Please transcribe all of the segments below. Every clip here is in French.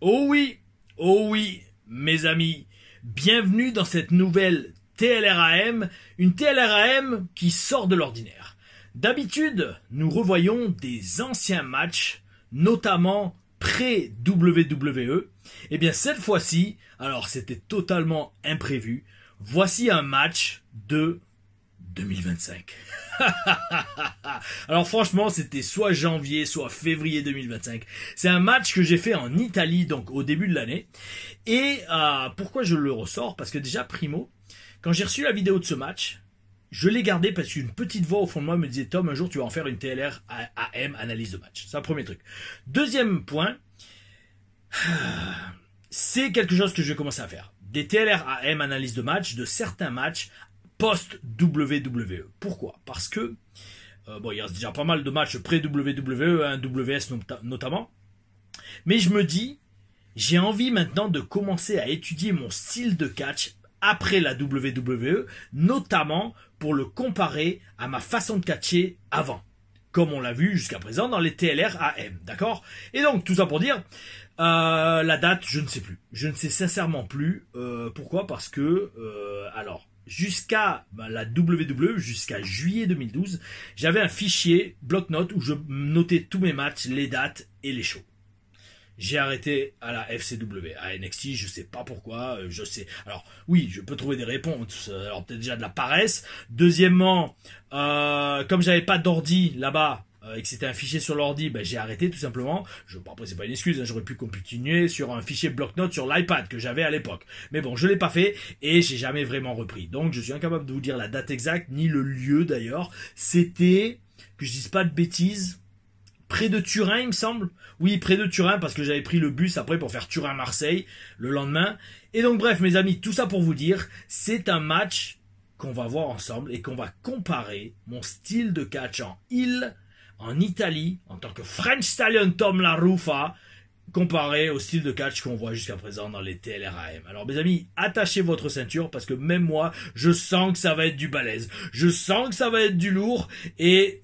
Oh oui, mes amis, bienvenue dans cette nouvelle TLRAM, une TLRAM qui sort de l'ordinaire. D'habitude, nous revoyons des anciens matchs, notamment pré-WWE. Eh bien, cette fois-ci, alors c'était totalement imprévu, voici un match de 2025. Alors franchement, c'était soit janvier, soit février 2025. C'est un match que j'ai fait en Italie, donc au début de l'année. Et pourquoi je le ressors? Parce que déjà, primo, quand j'ai reçu la vidéo de ce match, je l'ai gardé parce qu'une petite voix au fond de moi me disait « Tom, un jour tu vas en faire une TLR AM, analyse de match ». C'est un premier truc. Deuxième point, c'est quelque chose que je vais commencer à faire. Des TLR AM, analyse de match, de certains matchs post-WWE. Pourquoi? Parce que, il reste déjà pas mal de matchs pré-WWE, un WS notamment. Mais je me dis, j'ai envie maintenant de commencer à étudier mon style de catch après la WWE, notamment pour le comparer à ma façon de catcher avant, comme on l'a vu jusqu'à présent dans les TLR AM, d'accord? Et donc, tout ça pour dire, la date, je ne sais plus. Je ne sais sincèrement plus. Pourquoi? Parce que, jusqu'à la WWE, jusqu'à juillet 2012, j'avais un fichier bloc-notes où je notais tous mes matchs, les dates et les shows. J'ai arrêté à la FCW, à NXT, je sais pas pourquoi, je sais. Alors oui, je peux trouver des réponses. Alors peut-être déjà de la paresse. Deuxièmement, comme j'avais pas d'ordi là-bas, et que c'était un fichier sur l'ordi, j'ai arrêté tout simplement. Après c'est pas une excuse, hein, j'aurais pu continuer sur un fichier bloc-notes sur l'iPad que j'avais à l'époque. Mais bon, je l'ai pas fait et j'ai jamais vraiment repris. Donc je suis incapable de vous dire la date exacte, ni le lieu d'ailleurs. C'était, que je dise pas de bêtises, près de Turin il me semble. Oui, près de Turin parce que j'avais pris le bus après pour faire Turin-Marseille le lendemain. Et donc bref mes amis, tout ça pour vous dire, c'est un match qu'on va voir ensemble et qu'on va comparer mon style de catch en heel en Italie, en tant que French Stallion Tom La Rufa, comparé au style de catch qu'on voit jusqu'à présent dans les TLRAM. Alors mes amis, attachez votre ceinture parce que même moi, je sens que ça va être du balèze. Je sens que ça va être du lourd et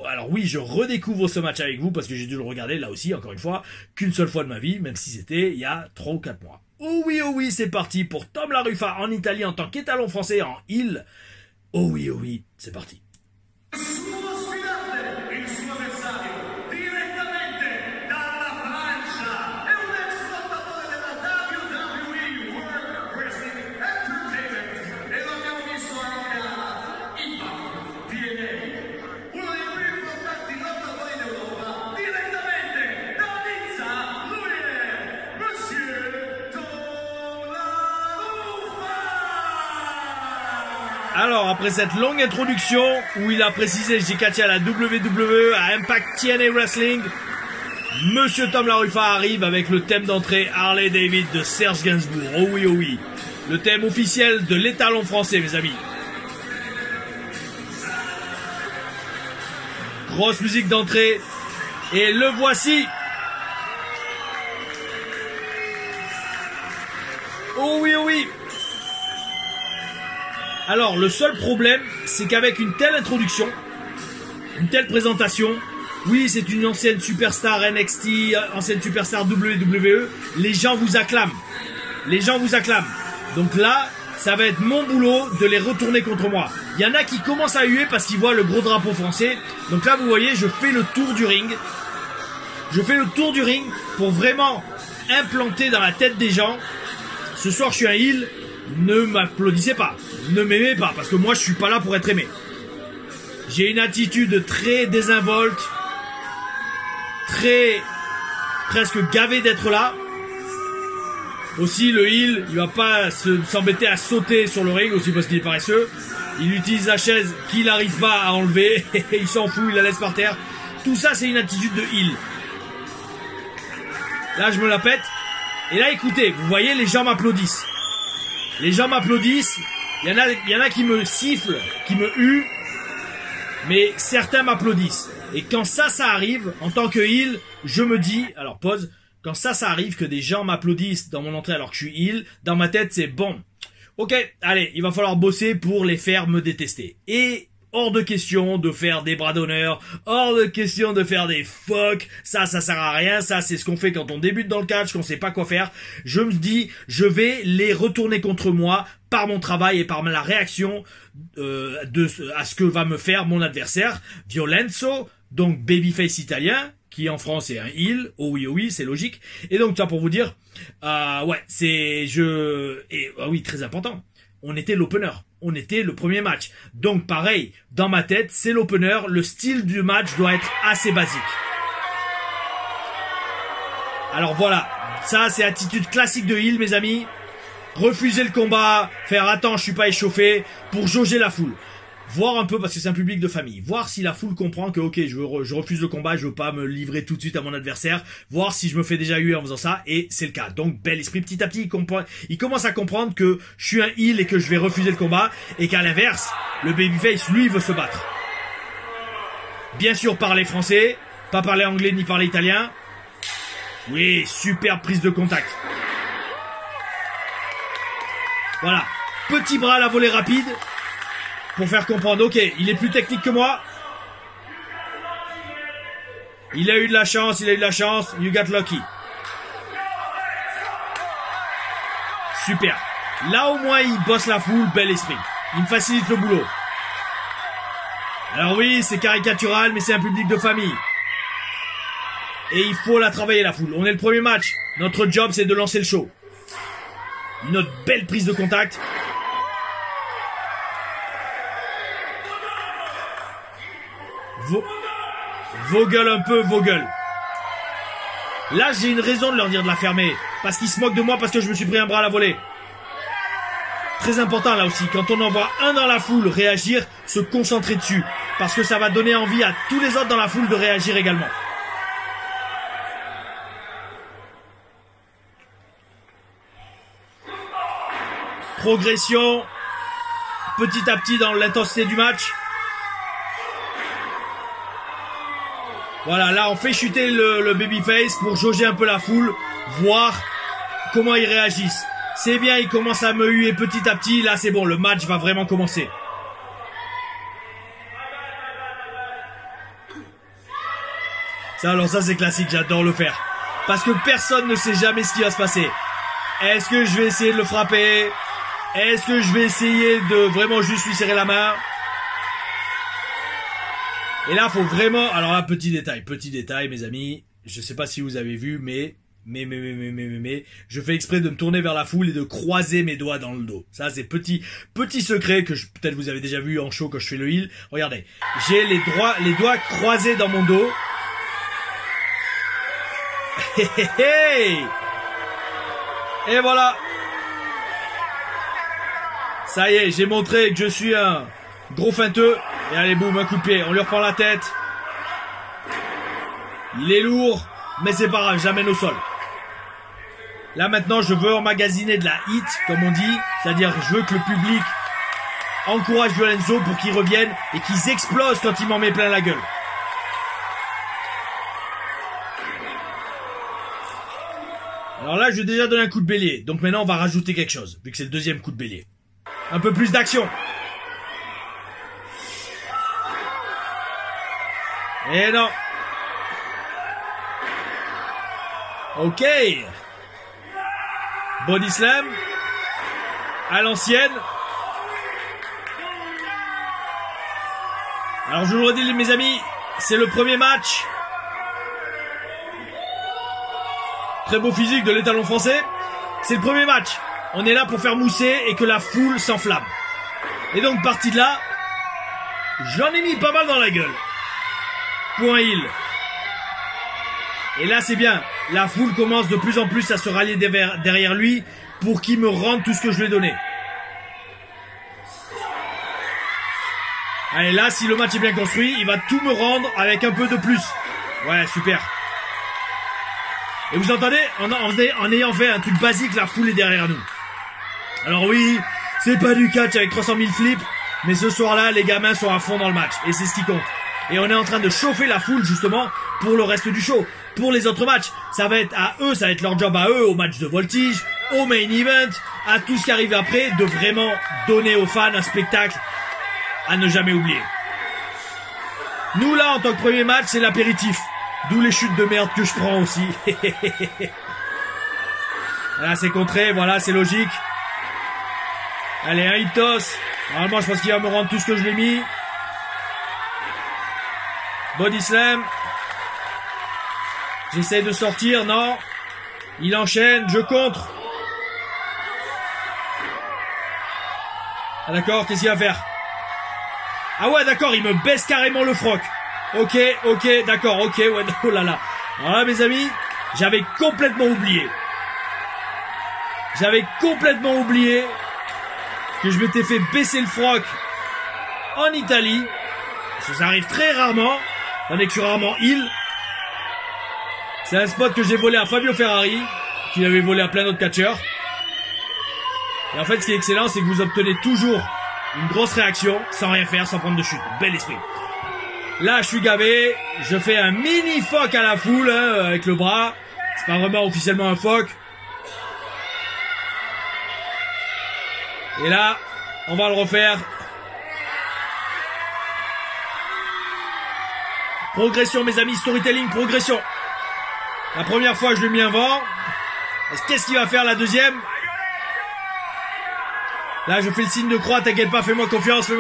alors oui, je redécouvre ce match avec vous parce que j'ai dû le regarder là aussi, encore une fois, qu'une seule fois de ma vie, même si c'était il y a 3 ou 4 mois. Oh oui, c'est parti pour Tom La Rufa en Italie en tant qu'étalon français en heel. Oh oui, c'est parti. Alors, après cette longue introduction, où il a précisé j'ai catché à la WWE, à Impact TNA Wrestling, Monsieur Tom La Rufa arrive avec le thème d'entrée Harley David de Serge Gainsbourg. Oh oui. Le thème officiel de l'étalon français, mes amis. Grosse musique d'entrée. Et le voici. Oh oui. Alors, le seul problème, c'est qu'avec une telle introduction, une telle présentation, oui, c'est une ancienne superstar NXT, ancienne superstar WWE, les gens vous acclament. Donc là, ça va être mon boulot de les retourner contre moi. Il y en a qui commencent à huer parce qu'ils voient le gros drapeau français. Donc là, vous voyez, je fais le tour du ring. Pour vraiment implanter dans la tête des gens. Ce soir, je suis un heel. Ne m'applaudissez pas, ne m'aimez pas, parce que moi je suis pas là pour être aimé. J'ai une attitude très désinvolte, presque gavé d'être là. Aussi le heel, il va pas s'embêter à sauter sur le ring, aussi parce qu'il est paresseux. Il utilise la chaise qu'il n'arrive pas à enlever, il s'en fout, il la laisse par terre. Tout ça c'est une attitude de heel. Là je me la pète, et là écoutez, vous voyez les gens m'applaudissent. Il y en a qui me sifflent, qui me huent, mais certains m'applaudissent. Et quand ça arrive, en tant que heel, je me dis, alors pause, quand ça arrive que des gens m'applaudissent dans mon entrée alors que je suis heel, dans ma tête c'est bon. Ok, allez, il va falloir bosser pour les faire me détester. Et hors de question de faire des bras d'honneur, hors de question de faire des fuck, ça sert à rien, ça c'est ce qu'on fait quand on débute dans le catch, qu'on sait pas quoi faire. Je me dis, je vais les retourner contre moi par mon travail et par la réaction à ce que va me faire mon adversaire, Violenzo, donc babyface italien, qui en France est un heel, oh oui, c'est logique. Et donc ça pour vous dire, oui, très important, on était l'opener, on était le premier match. Donc pareil, dans ma tête, c'est l'opener, le style du match doit être assez basique. Alors voilà, ça c'est attitude classique de heel mes amis. Refuser le combat, faire attends je suis pas échauffé, pour jauger la foule. Voir un peu, parce que c'est un public de famille, voir si la foule comprend que ok, je refuse le combat, je veux pas me livrer tout de suite à mon adversaire, voir si je me fais déjà huer en faisant ça, et c'est le cas. Donc bel esprit, petit à petit, il commence à comprendre que je suis un heel et que je vais refuser le combat, et qu'à l'inverse, le babyface, lui, veut se battre. Bien sûr, parler français, pas parler anglais ni parler italien. Oui, super prise de contact. Voilà, petit bras à la volée rapide, pour faire comprendre, ok, il est plus technique que moi. Il a eu de la chance, you got lucky. Super. Là au moins il bosse la foule, bel esprit. Il me facilite le boulot. Alors oui, c'est caricatural, mais c'est un public de famille. Et il faut la travailler la foule. On est le premier match. Notre job c'est de lancer le show. Une autre belle prise de contact. Vos gueules un peu, vos gueules. Là, j'ai une raison de leur dire de la fermer. Parce qu'ils se moquent de moi parce que je me suis pris un bras à la volée. Très important là aussi, quand on en voit un dans la foule réagir, se concentrer dessus. Parce que ça va donner envie à tous les autres dans la foule de réagir également. Progression, petit à petit dans l'intensité du match. Voilà, là on fait chuter le babyface pour jauger un peu la foule, voir comment ils réagissent. C'est bien, ils commencent à me huer petit à petit, là c'est bon, le match va vraiment commencer. Alors ça c'est classique, j'adore le faire. Parce que personne ne sait jamais ce qui va se passer. Est-ce que je vais essayer de le frapper? Est-ce que je vais essayer de vraiment juste lui serrer la main? Et là, faut vraiment... Alors là, petit détail, mes amis. Je sais pas si vous avez vu, mais... Je fais exprès de me tourner vers la foule et de croiser mes doigts dans le dos. Ça, c'est petit secret que peut-être vous avez déjà vu en show quand je fais le heel. Regardez. J'ai les doigts croisés dans mon dos. Et voilà. Ça y est, j'ai montré que je suis un gros feinteux. Et allez, boum, un coup de pied. On lui reprend la tête. Il est lourd, mais c'est pas grave, j'amène au sol. Là, maintenant, je veux emmagasiner de la hit, comme on dit. C'est-à-dire, je veux que le public encourage Violenzo pour qu'il revienne et qu'ils explosent quand il m'en met plein la gueule. Alors là, je vais déjà donner un coup de bélier. Donc maintenant, on va rajouter quelque chose, vu que c'est le deuxième coup de bélier. Un peu plus d'action. Et non. Ok. Body slam. À l'ancienne. Alors je vous le redis mes amis, c'est le premier match. Très beau physique de l'étalon français. C'est le premier match. On est là pour faire mousser et que la foule s'enflamme. Et donc parti de là, j'en ai mis pas mal dans la gueule. Pour un heel. Et là c'est bien. La foule commence de plus en plus à se rallier derrière lui pour qu'il me rende tout ce que je lui ai donné. Allez là, si le match est bien construit, il va tout me rendre avec un peu de plus. Ouais, super. Et vous entendez, en ayant fait un truc basique, la foule est derrière nous. Alors oui, c'est pas du catch avec 300 000 flips, mais ce soir-là, les gamins sont à fond dans le match. Et c'est ce qui compte. Et on est en train de chauffer la foule, justement, pour le reste du show. Pour les autres matchs, ça va être à eux, ça va être leur job à eux, au match de Voltige, au main event, à tout ce qui arrive après, de vraiment donner aux fans un spectacle à ne jamais oublier. Nous là, en tant que premier match, c'est l'apéritif. D'où les chutes de merde que je prends aussi. Là, c'est contré, voilà, c'est logique. Allez, un hip toss. Normalement, je pense qu'il va me rendre tout ce que je lui ai mis. Body slam. J'essaie de sortir, non. Il enchaîne, je contre. Ah d'accord, qu'est-ce qu'il va faire? Ah ouais, d'accord, il me baisse carrément le froc. Ok, d'accord, ok, ouais, oh là là. Alors là, mes amis, j'avais complètement oublié. Que je m'étais fait baisser le froc en Italie. Parce que ça arrive très rarement. Tandis que je suis rarement heal. C'est un spot que j'ai volé à Fabio Ferrari, qu'il avait volé à plein d'autres catcheurs. Et en fait, ce qui est excellent, c'est que vous obtenez toujours une grosse réaction, sans rien faire, sans prendre de chute. Bel esprit. Là, je suis gavé. Je fais un mini fuck à la foule, hein, avec le bras. C'est pas vraiment officiellement un fuck. Et là, on va le refaire. Progression, mes amis, storytelling, progression. La première fois, je lui ai mis un vent. Qu'est-ce qu'il va faire la deuxième? Là, je fais le signe de croix, t'inquiète pas, fais-moi confiance.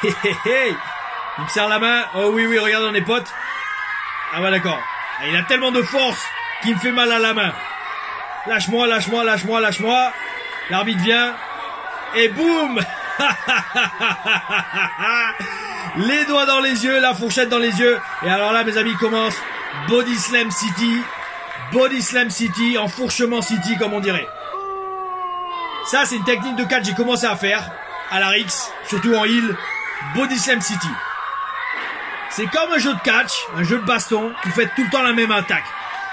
Il me serre la main. Oh oui, regarde, on est potes. Ah ouais, d'accord. Il a tellement de force qu'il me fait mal à la main. Lâche-moi. L'arbitre vient. Et boum. Les doigts dans les yeux, la fourchette dans les yeux. Et alors là, mes amis, commence Body Slam City, enfourchement City, comme on dirait. Ça, c'est une technique de catch que j'ai commencé à faire à la Rix, surtout en heal. Body Slam City. C'est comme un jeu de catch, un jeu de baston. Vous faites tout le temps la même attaque.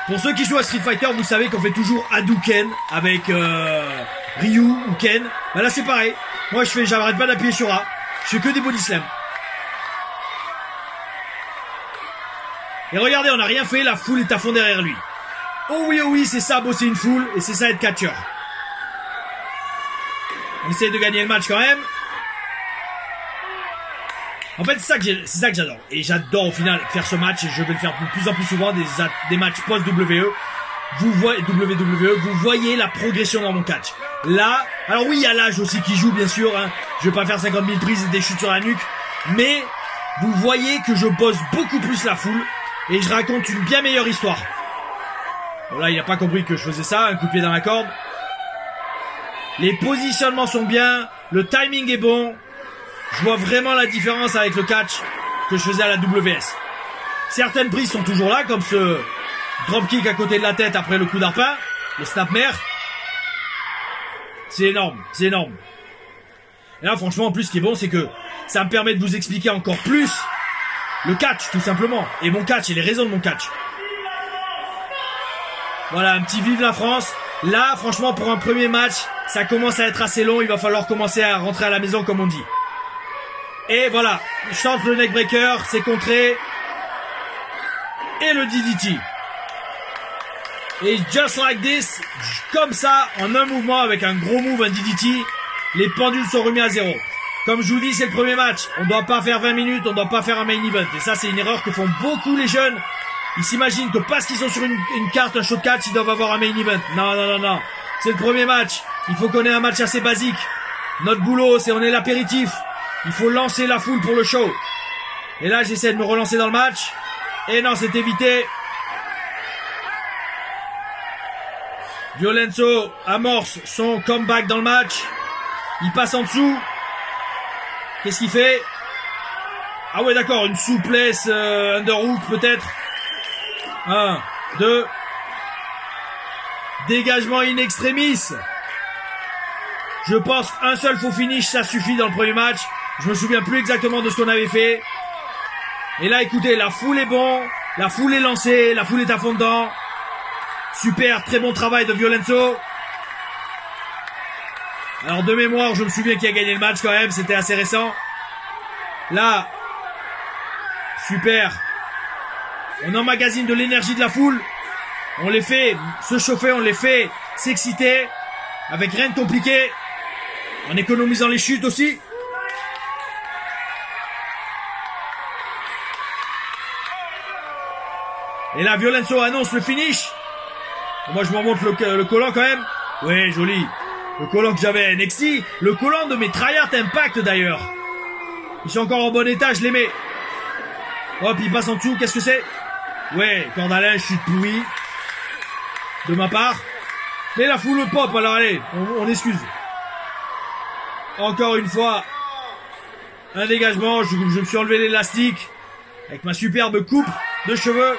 Pour ceux qui jouent à Street Fighter, vous savez qu'on fait toujours Hadouken avec Ryu ou Ken. Ben là, c'est pareil. Moi, j'arrête pas d'appuyer sur A. Je fais que des Body Slam. Et regardez, on n'a rien fait, la foule est à fond derrière lui. Oh oui, c'est ça, bosser une foule, et c'est ça être catcheur. On essaie de gagner le match quand même. En fait, c'est ça que j'adore. Et j'adore au final faire ce match, et je vais le faire de plus en plus souvent, des matchs post-WWE. Vous voyez la progression dans mon catch. Là, alors oui, il y a l'âge aussi qui joue, bien sûr. Hein. Je vais pas faire 50 000 prises et des chutes sur la nuque. Mais vous voyez que je bosse beaucoup plus la foule. Et je raconte une bien meilleure histoire. Bon là, il n'a pas compris que je faisais ça, un coup de pied dans la corde. Les positionnements sont bien, le timing est bon. Je vois vraiment la différence avec le catch que je faisais à la WS. Certaines prises sont toujours là, comme ce dropkick à côté de la tête après le coup d'arpin, le snapmare. C'est énorme. Et là, franchement, en plus, ce qui est bon, c'est que ça me permet de vous expliquer encore plus le catch, tout simplement. Et mon catch, et les raisons de mon catch. Voilà, un petit vive la France. Là, franchement, pour un premier match, ça commence à être assez long. Il va falloir commencer à rentrer à la maison, comme on dit. Et voilà, je tente le neckbreaker, c'est contré. Et le DDT. Et just like this, comme ça, en un mouvement, avec un gros move, un DDT, les pendules sont remis à zéro. Comme je vous dis, c'est le premier match. On ne doit pas faire 20 minutes, on ne doit pas faire un main event. Et ça, c'est une erreur que font beaucoup les jeunes. Ils s'imaginent que parce qu'ils sont sur une carte, un show de catch, ils doivent avoir un main event. Non. C'est le premier match. Il faut qu'on ait un match assez basique. Notre boulot, c'est on est l'apéritif. Il faut lancer la foule pour le show. Et là, j'essaie de me relancer dans le match. Et non, c'est évité. Violenzo amorce son comeback dans le match. Il passe en dessous. Qu'est-ce qu'il fait? Ah ouais, d'accord, une souplesse underhook peut-être. 1, 2. Dégagement in extremis. Je pense un seul faux finish, ça suffit dans le premier match. Je me souviens plus exactement de ce qu'on avait fait. Et là, écoutez, la foule est bon. La foule est lancée. La foule est à fond dedans. Super, très bon travail de Violenzo. Alors de mémoire, je me souviens qui a gagné le match quand même. C'était assez récent. Là. Super. On emmagasine de l'énergie de la foule. On les fait se chauffer, on les fait s'exciter. Avec rien de compliqué. En économisant les chutes aussi. Et là, Violenzo annonce le finish. Moi, je m'en montre le collant quand même. Ouais, joli. Le collant que j'avais à NXT. Le collant de mes Tryhard Impact d'ailleurs. Ils sont encore en bon état, je les mets. Hop, il passe en dessous. Qu'est-ce que c'est? Ouais, corde à linge, chute pourrie. De ma part. Mais la foule pop, alors allez, on excuse. Encore une fois. Un dégagement, je me suis enlevé l'élastique. Avec ma superbe coupe de cheveux.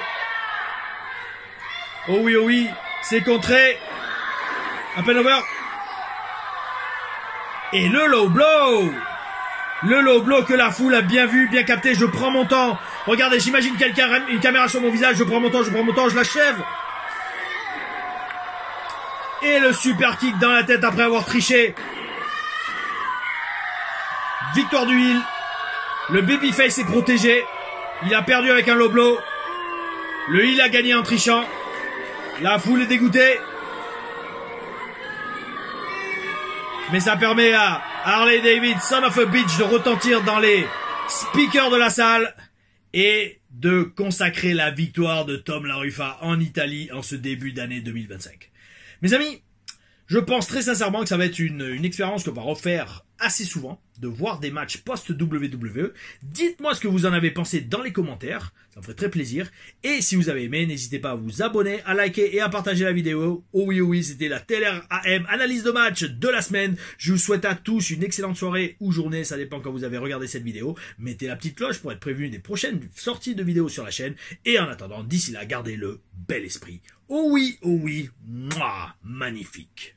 Oh oui, c'est contré. Un pen over. Et le low blow. Le low blow que la foule a bien vu, bien capté. Je prends mon temps. Regardez, j'imagine quelqu'un, une caméra sur mon visage. Je prends mon temps, je l'achève. Et le super kick dans la tête après avoir triché. Victoire du heel. Le babyface est protégé. Il a perdu avec un low blow. Le heel a gagné en trichant. La foule est dégoûtée. Mais ça permet à Harley David, son of a bitch, de retentir dans les speakers de la salle et de consacrer la victoire de Tom La Ruffa en Italie en ce début d'année 2025. Mes amis, je pense très sincèrement que ça va être une expérience qu'on va refaire assez souvent, de voir des matchs post-WWE. Dites-moi ce que vous en avez pensé dans les commentaires, ça me ferait très plaisir. Et si vous avez aimé, n'hésitez pas à vous abonner, à liker et à partager la vidéo. Oh oui, c'était la TLR AM analyse de match de la semaine. Je vous souhaite à tous une excellente soirée ou journée, ça dépend quand vous avez regardé cette vidéo. Mettez la petite cloche pour être prévenu des prochaines sorties de vidéos sur la chaîne. Et en attendant, d'ici là, gardez le bel esprit. Oh oui, mouah, magnifique.